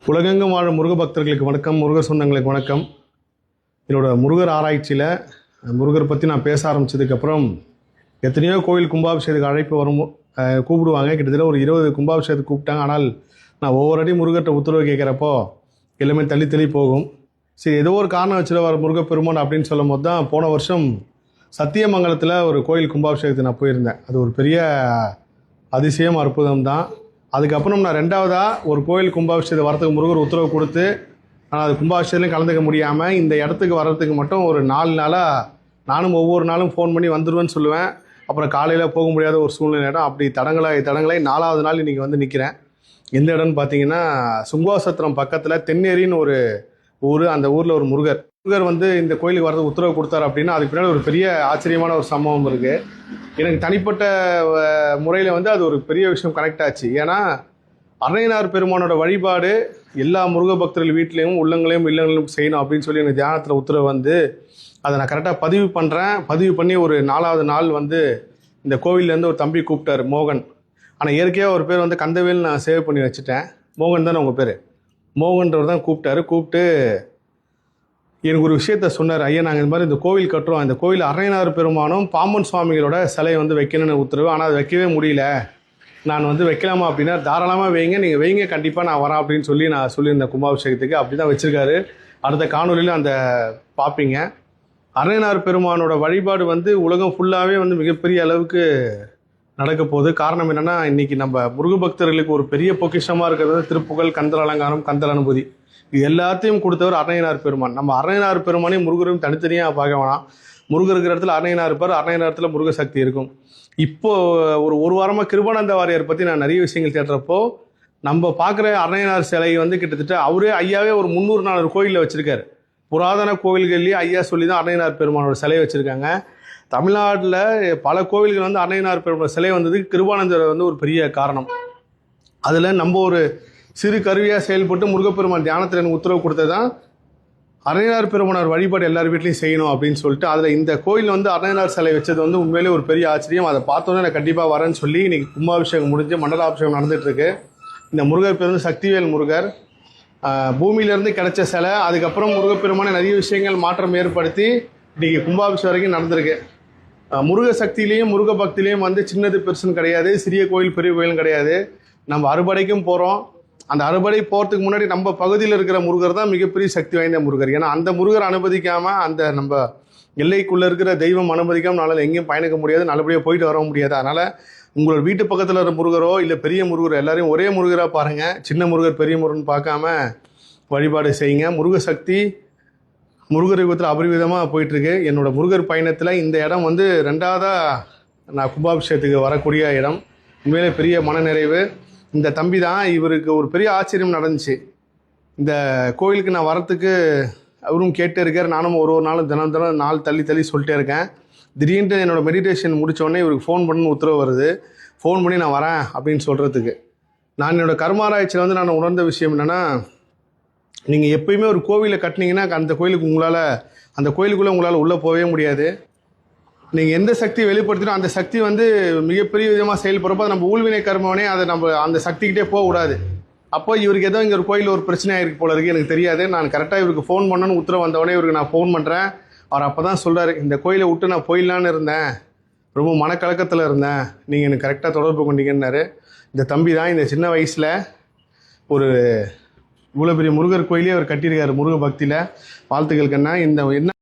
உலகெங்கும் வாழும் முருக பக்தர்களுக்கு வணக்கம், முருகர் சொந்தங்களுக்கு வணக்கம். என்னோட முருகர் ஆராய்ச்சியில் முருகர் பற்றி நான் பேச ஆரம்பித்ததுக்கப்புறம் எத்தனையோ கோவில் கும்பாபிஷேகத்துக்கு அழைப்பு வரும், கூப்பிடுவாங்க. கிட்டத்தட்ட ஒரு 20 கும்பாபிஷேகத்துக்கு கூப்பிட்டாங்க. ஆனால் நான் ஒவ்வொரு அடி முருகர்கிட்ட உத்தரவு கேட்குறப்போ எல்லாமே தள்ளி தள்ளி போகும். சரி, ஏதோ ஒரு காரணம் வச்சுட்டு வர முருகப்பெருமான் அப்படின்னு சொல்லும் போது தான் போன வருஷம் சத்தியமங்கலத்தில் ஒரு கோயில் கும்பாபிஷேகத்துக்கு நான் போயிருந்தேன். அது ஒரு பெரிய அதிசயம், அற்புதம் தான். அதுக்கப்புறம் நான் ரெண்டாவதாக ஒரு கோயில் கும்பாபிஷேகத்தை வரத்துக்கு முருகர் உத்தரவு கொடுத்து ஆனால் அது கும்பாபிஷேகத்துலையும் கலந்துக்க முடியாமல் இந்த இடத்துக்கு வர்றதுக்கு மட்டும் ஒரு 4 நாளாக நானும் ஒவ்வொரு நாளும் ஃபோன் பண்ணி வந்துடுவேன்னு சொல்லுவேன். அப்புறம் காலையில் போக முடியாத ஒரு சூழ்நிலை இடம். அப்படி தடங்களாய் 4வது நாள் இன்றைக்கி வந்து நிற்கிறேன். எந்த இடம்னு பார்த்தீங்கன்னா சுங்குவாசத்திரம் பக்கத்தில் தென்னேரின்னு ஒரு ஊர். அந்த ஊரில் ஒரு முருகர் வந்து இந்த கோயிலுக்கு வரது உத்தரவு கொடுத்தாரு அப்படின்னா அதுக்கு பின்னாடி ஒரு பெரிய ஆச்சரியமான ஒரு சம்பவம் இருக்குது. எனக்கு தனிப்பட்ட முறையில் வந்து அது ஒரு பெரிய விஷயம் கனெக்ட் ஆச்சு. ஏன்னா அன்னையனார் பெருமானோட வழிபாடு எல்லா முருக பக்தர்கள் வீட்லேயும் உள்ளங்களையும் இல்லங்களையும் செய்யணும் அப்படின்னு சொல்லி எனக்கு தியானத்தில் உத்தரவு வந்து அதை நான் கரெக்டாக பதிவு பண்ணுறேன். பதிவு பண்ணி ஒரு 4வது நாள் வந்து இந்த கோவிலேருந்து ஒரு தம்பி கூப்பிட்டார், மோகன். ஆனால் இயற்கையாக ஒரு பேர் வந்து கந்தவேல் நான் சேவ் பண்ணி வச்சுட்டேன். மோகன் தானே உங்கள் பேர்? மோகன்றவர் தான் கூப்பிட்டு எனக்கு ஒரு விஷயத்த சொன்னார். ஐயா, நாங்கள் இந்த மாதிரி இந்த கோவில் கட்டுறோம், இந்த கோவில் அன்னையனார் பெருமானும் பாம்பன் சுவாமிகளோட சிலையை வந்து வைக்கணும்னு உத்தரவு. ஆனால் அது வைக்கவே முடியல. நான் வந்து வைக்கலாமா அப்படின்னா தாராளமாக வைங்க, நீங்கள் வைங்க, கண்டிப்பாக நான் வரேன் அப்படின்னு சொல்லி நான் சொல்லியிருந்தேன் கும்பாபிஷேகத்துக்கு. அப்படி தான் வச்சுருக்காரு. அடுத்த காணொலியில் அந்த பார்ப்பீங்க. அன்னையனார் பெருமானோட வழிபாடு வந்து உலகம் ஃபுல்லாகவே வந்து மிகப்பெரிய அளவுக்கு நடக்க போகுது. காரணம் என்னென்னா, இன்றைக்கி நம்ம முருக பக்தர்களுக்கு ஒரு பெரிய பொக்கிஷமாக இருக்கிறது திருப்புகழ், கந்தல் அலங்காரம், கந்தல் அனுபூதி. இது எல்லாத்தையும் கொடுத்தவர் அன்னையனார் பெருமான். நம்ம அன்னையனார் பெருமானையும் முருகரையும் தனித்தனியாக பார்க்க வேணாம். முருகர் இருக்கிற இடத்துல அன்னையனார் இருப்பார், அன்னையனாரத்தில் முருக சக்தி இருக்கும். இப்போது ஒரு வாரமாக கிருபானந்த வாரியார் பற்றி நான் நிறைய விஷயங்கள் தேடுறப்போ நம்ம பார்க்குற அன்னையனார் சிலை வந்து கிட்டத்தட்ட அவரே ஐயாவே ஒரு 300-400 கோயிலில் வச்சுருக்காரு. புராதன கோவில்கள்லேயே ஐயா சொல்லி தான் அன்னையனார் பெருமானோட சிலையை வச்சுருக்காங்க. தமிழ்நாட்டில் பல கோவில்கள் வந்து அன்னையனார் பெருமானோட சிலை வந்ததுக்கு கிருபானந்தர் வந்து ஒரு பெரிய காரணம். அதில் நம்ம ஒரு சிறு கருவியாக செயல்பட்டு முருகப்பெருமான் தியானத்தில் எனக்கு உத்தரவு கொடுத்தது தான் அன்னையனார் பெருமானார் வழிபாடு எல்லார் வீட்லையும் செய்யணும் அப்படின்னு சொல்லிட்டு அதில் இந்த கோயில் வந்து அன்னையனார் சிலை வச்சது வந்து உண்மையிலே ஒரு பெரிய ஆச்சரியம். அதை பார்த்தோன்னே நான் கண்டிப்பாக வரேன்னு சொல்லி இன்றைக்கி கும்பாபிஷேகம் முடிஞ்சு மண்டலாபிஷேகம் நடந்துகிட்ருக்கு. இந்த முருகர் பேர் வந்து சக்திவேல் முருகர். பூமியிலேருந்து கிடைச்ச சிலை. அதுக்கப்புறம் முருகப்பெருமான நிறைய விஷயங்கள் மாற்றம் ஏற்படுத்தி இன்றைக்கி கும்பாபிஷேகம் வரைக்கும் நடந்திருக்கு. முருக சக்தியிலையும் முருக பக்திலையும் வந்து சின்னது பெருசுன்னு கிடையாது, சிறிய கோயில் பெரிய கோயிலும் கிடையாது. நம்ம அறுபடைக்கும் போகிறோம். அந்த அறுபடை போகிறதுக்கு முன்னாடி நம்ம பகுதியில் இருக்கிற முருகர் தான் மிகப்பெரிய சக்தி வாய்ந்த முருகர். ஏன்னா அந்த முருகர் அனுமதிக்காமல், அந்த நம்ம எல்லைக்குள்ளே இருக்கிற தெய்வம் அனுமதிக்காமல் நாளால் எங்கேயும் பயணிக்க முடியாது, நல்லபடியாக போயிட்டு வர முடியாது. அதனால் உங்களோட வீட்டு பக்கத்தில் இருக்கிற முருகரோ இல்லை பெரிய முருகர் எல்லாரையும் ஒரே முருகராக பாருங்கள். சின்ன முருகர் பெரிய முருகன் பார்க்காம வழிபாடு செய்யுங்க. முருக சக்தி முருகர் யுகத்தில் அபரிவிதமாக போயிட்டுருக்கு. என்னோடய முருகர் பயணத்தில் இந்த இடம் வந்து 2வதாக நான் கும்பாபிஷேகத்துக்கு வரக்கூடிய இடம். உண்மையிலே பெரிய மனநிறைவு. இந்த தம்பி தான், இவருக்கு ஒரு பெரிய ஆச்சரியம் நடந்துச்சு. இந்த கோயிலுக்கு நான் வரத்துக்கு அவரும் கேட்டே இருக்கார். நானும் ஒரு நாளும் தினம் நாள் தள்ளி சொல்லிட்டே இருக்கேன். திடீர்னு என்னோடய மெடிடேஷன் முடித்தோடனே இவருக்கு ஃபோன் பண்ணணும்னு உத்தரவு வருது. ஃபோன் பண்ணி நான் வரேன் அப்படின்னு சொல்கிறதுக்கு. நான் என்னோடய கர்மாராய்ச்சியில் வந்து நான் உணர்ந்த விஷயம் என்னென்னா, நீங்கள் எப்பயுமே ஒரு கோவிலை கட்டினீங்கன்னா அந்த கோயிலுக்குள்ளே உங்களால் உள்ளே போகவே முடியாது. நீங்கள் எந்த சக்தி வெளிப்படுத்தினோ அந்த சக்தி வந்து மிகப்பெரிய விதமாக செயல்படுறப்போ நம்ம ஊழ்வினை கர்மவனே அதை நம்ம அந்த சக்திக்கிட்டே போகக்கூடாது. அப்போ இவருக்கு ஏதோ இங்கே ஒரு கோயில் ஒரு பிரச்சனை ஆகிருக்கு போல இருக்குது, எனக்கு தெரியாது. நான் கரெக்டாக இவருக்கு ஃபோன் பண்ணணும்னு உத்தரவு வந்தவொடனே இவருக்கு நான் ஃபோன் பண்ணுறேன். அவர் அப்போ தான் சொல்கிறார், இந்த கோயிலை விட்டு நான் போயிடலான்னு இருந்தேன், ரொம்ப மனக்கலக்கத்தில் இருந்தேன், நீங்கள் எனக்கு கரெக்டாக தொடர்பு கொண்டீங்கன்னாரு. இந்த தம்பி தான் இந்த சின்ன வயசில் ஒரு இவ்வளோ பெரிய முருகர் கோயிலே அவர் கட்டியிருக்காரு முருக பக்தியில். வாழ்த்துக்கள் கண்ணா. இந்த என்ன